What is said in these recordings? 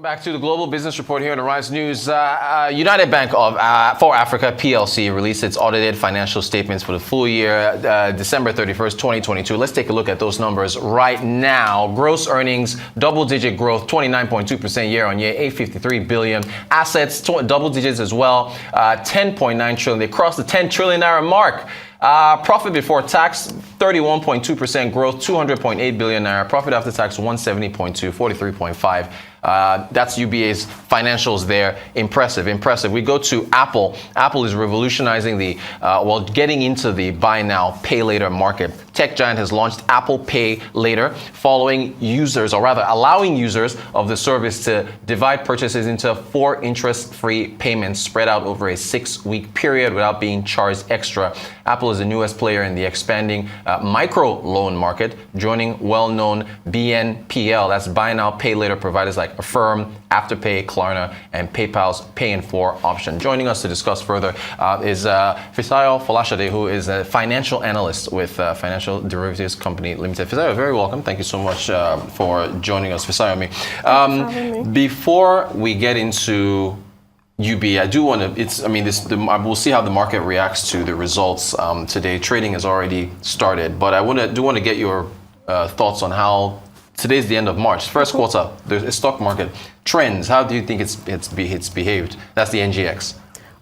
Welcome back to the Global Business Report here on the Rise News. United Bank for Africa PLC released its audited financial statements for the full year, December 31st, 2022. Let's take a look at those numbers right now. Gross earnings, double-digit growth, 29.2% year-on-year, 853 billion. Assets, double digits as well, 10.9 trillion. They crossed the 10 trillion naira mark. Profit before tax, 31.2% growth, 200.8 billion naira. Profit after tax, 170.2, 43.5. That's UBA's financials there. Impressive. We go to Apple. Apple is revolutionizing getting into the buy now, pay later market. Tech giant has launched Apple Pay Later, allowing users of the service to divide purchases into 4 interest-free payments spread out over a 6-week period without being charged extra. Apple is the newest player in the expanding micro loan market, joining well-known BNPL, that's buy now, pay later providers like Affirm, Afterpay, Klarna, and PayPal's Pay in 4 option. Joining us to discuss further is Fisayomi Folashade, who is a financial analyst with Financial Derivatives Company Limited. Fisayo, very welcome. Thank you so much for joining us, Fisayomi. Before we get into UBA, I do want to, we'll see how the market reacts to the results today. Trading has already started, but I do want to get your thoughts on how today's the end of March, first quarter, the stock market trends. How do you think it's behaved? That's the NGX.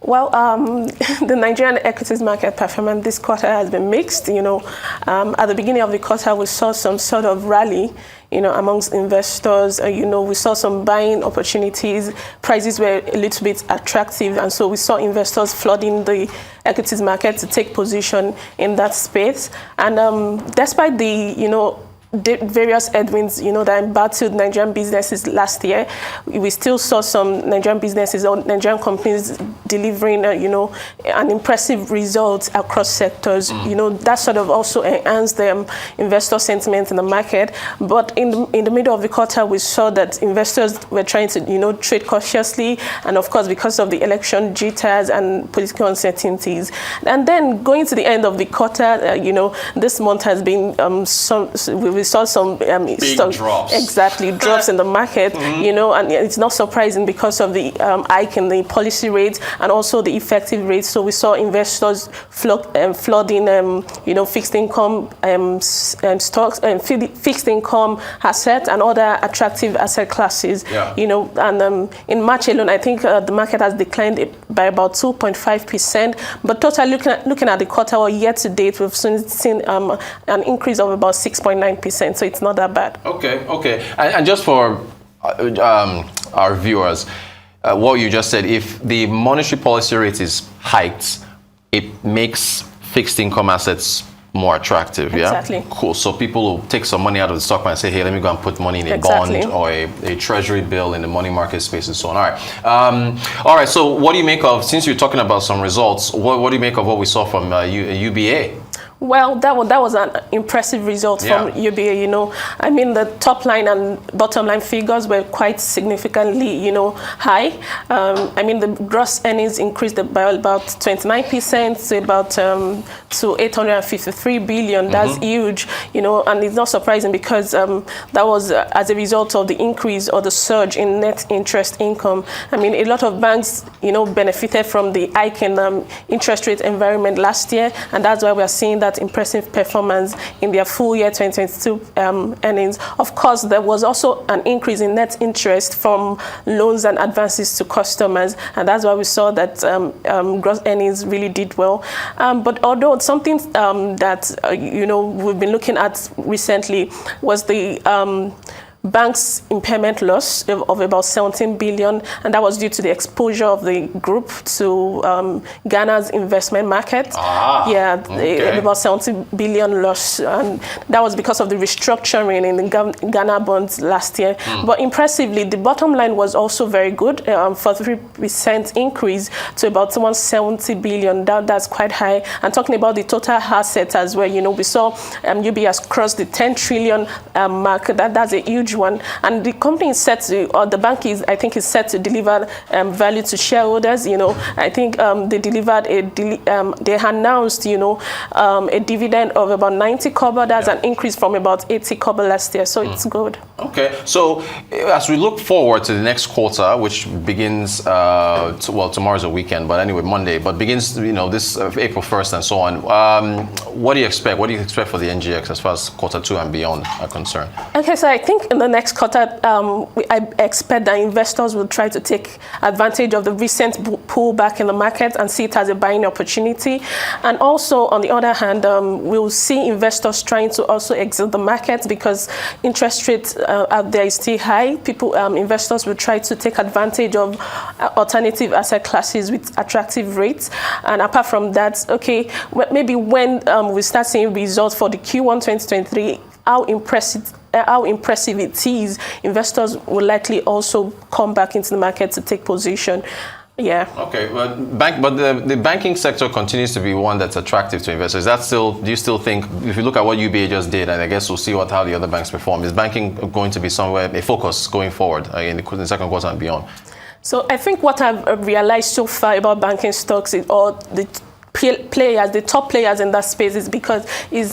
Well, the Nigerian equities market performance this quarter has been mixed. At the beginning of the quarter, we saw some sort of rally, amongst investors. We saw some buying opportunities. Prices were a little bit attractive, and so we saw investors flooding the equities market to take position in that space. And despite the, various headwinds, that battled Nigerian businesses last year, we still saw some Nigerian businesses or Nigerian companies delivering, an impressive result across sectors. That sort of also enhanced the investor sentiment in the market. But in the middle of the quarter, we saw that investors were trying to, trade cautiously, and of course, because of the election jitters and political uncertainties. And then going to the end of the quarter, this month has been we saw some big drops. Exactly, drops in the market, and it's not surprising because of the hike in the policy rate and also the effective rate. So we saw investors flooding, fixed income stocks and fixed income assets and other attractive asset classes. Yeah. And in March alone, I think the market has declined by about 2.5%. But totally looking at the quarter or year to date, we've seen an increase of about 6.9%. So it's not that bad. Okay. And just for our viewers, what you just said, if the monetary policy rate is hiked, it makes fixed income assets more attractive, exactly. Yeah? Cool. So people will take some money out of the stock market and say, hey, let me go and put money in a bond or a treasury bill in the money market space and so on. All right. So what do you make of, since you're talking about some results, what do you make of what we saw from UBA? Well, that was an impressive result from UBA, the top line and bottom line figures were quite significantly, high. The gross earnings increased by about 29% to about to 853 billion. That's huge, and it's not surprising because that was as a result of the increase or the surge in net interest income. A lot of banks, benefited from the hike in interest rate environment last year, and that's why we are seeing that impressive performance in their full year 2022 earnings. Of course, there was also an increase in net interest from loans and advances to customers, and that's why we saw that gross earnings really did well. But although something that we've been looking at recently was the bank's impairment loss of about 17 billion, and that was due to the exposure of the group to Ghana's investment market. About 70 billion loss, and that was because of the restructuring in the Ghana bonds last year. But impressively, the bottom line was also very good, 43% increase to about 170 billion. That's quite high. And talking about the total assets as well, we saw UBA has crossed the 10 trillion mark. That's a huge huge one. And the company is set to, or the bank is, I think, is set to deliver value to shareholders. I think they delivered they announced, a dividend of about 90 kobo. That's an increase from about 80 kobo last year. So it's good. Okay. So as we look forward to the next quarter, which begins, tomorrow's a weekend, but anyway, Monday, but begins, this April 1st and so on. What do you expect? What do you expect for the NGX as far as quarter 2 and beyond are concerned? Okay, so I think in the next quarter, I expect that investors will try to take advantage of the recent pullback in the market and see it as a buying opportunity. And also, on the other hand, we'll see investors trying to also exit the market because interest rates out there is still high. Investors will try to take advantage of alternative asset classes with attractive rates. And apart from that, okay, maybe when we start seeing results for the Q1 2023, how impressive it is, investors will likely also come back into the market to take position. Yeah. Okay, but the banking sector continues to be one that's attractive to investors. Do you still think, if you look at what UBA just did, and I guess we'll see how the other banks perform, is banking going to be somewhere a focus going forward in the second quarter and beyond? So I think what I've realized so far about banking stocks is all the top players in that space is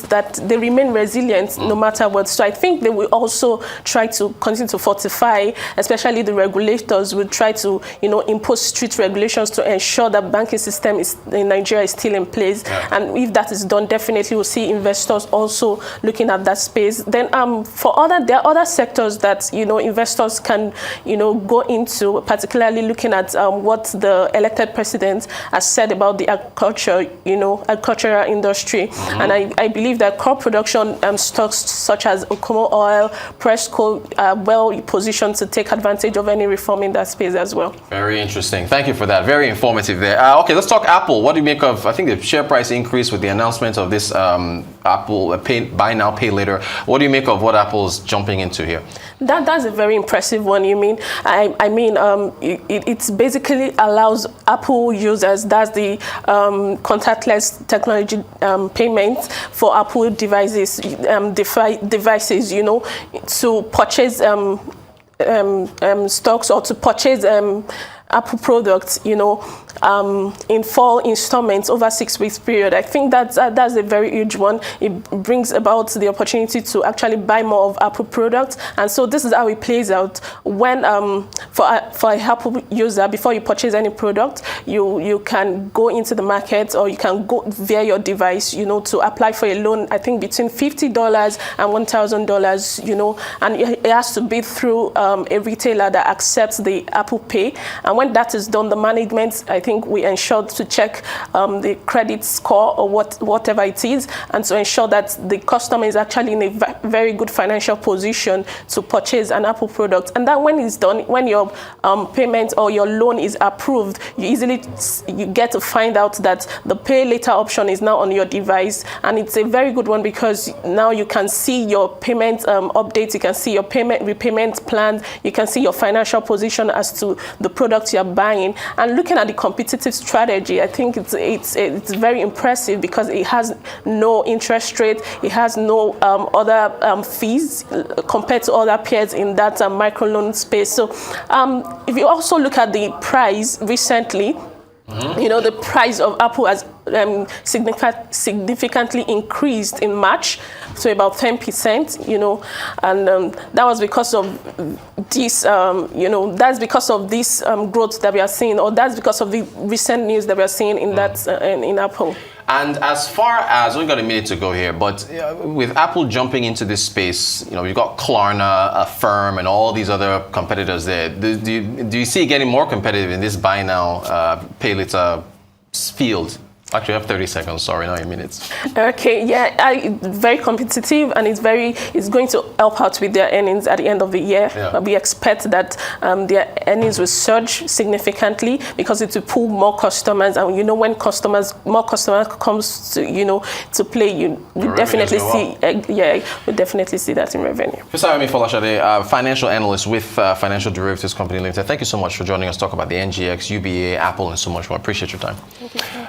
that they remain resilient no matter what. So I think they will also try to continue to fortify, especially the regulators will try to, impose strict regulations to ensure that banking system in Nigeria is still in place. Yeah. And if that is done, definitely we'll see investors also looking at that space. Then there are other sectors that, investors can, go into, particularly looking at what the elected president has said about the agricultural industry. Mm-hmm. And I believe that crop production stocks such as Okomo Oil, Presco are well positioned to take advantage of any reform in that space as well. Very interesting. Thank you for that. Very informative there. Okay, let's talk Apple. What do you make of, I think, the share price increase with the announcement of this Apple buy now, pay later? What do you make of what Apple's jumping into here? That's a very impressive one. It basically allows Apple users, that's the contactless technology payment for Apple devices, to purchase stocks or to purchase Apple products, in 4 installments over 6 weeks period. I think that's a very huge one. It brings about the opportunity to actually buy more of Apple products. And so this is how it plays out. When for a Apple user, before you purchase any product, you can go into the market or you can go via your device, to apply for a loan. I think between $50 and $1,000, and it has to be through a retailer that accepts the Apple Pay. And when that is done, the management, I think we ensure to check the credit score or whatever it is, and to ensure that the customer is actually in a very good financial position to purchase an Apple product. And that when it's done, when your payment or your loan is approved, you get to find out that the pay later option is now on your device. And it's a very good one because now you can see your payment updates, you can see your repayment plan, you can see your financial position as to the product you're buying. And looking at the competitive strategy, I think it's very impressive because it has no interest rate, it has no other fees compared to other peers in that microloan space. So if you also look at the price recently, mm-hmm. The price of Apple has significantly increased in March to about 10%, and that was because of this, that's because of this growth that we are seeing, or that's because of the recent news that we are seeing in in Apple. And as far as, we've got a minute to go here, but with Apple jumping into this space, you've got Klarna, Affirm, and all these other competitors there. Do you see it getting more competitive in this buy now, pay later field? Actually, I have 30 seconds. Sorry, not a minute. Okay, yeah, very competitive, and it's going to help out with their earnings at the end of the year. Yeah. We expect that their earnings will surge significantly because it will pull more customers, and when more customers comes to play, we definitely see that in revenue. Fisayomi Folashade, financial analyst with Financial Derivatives Company Limited. Thank you so much for joining us to talk about the NGX, UBA, Apple, and so much more. Appreciate your time. Thank you.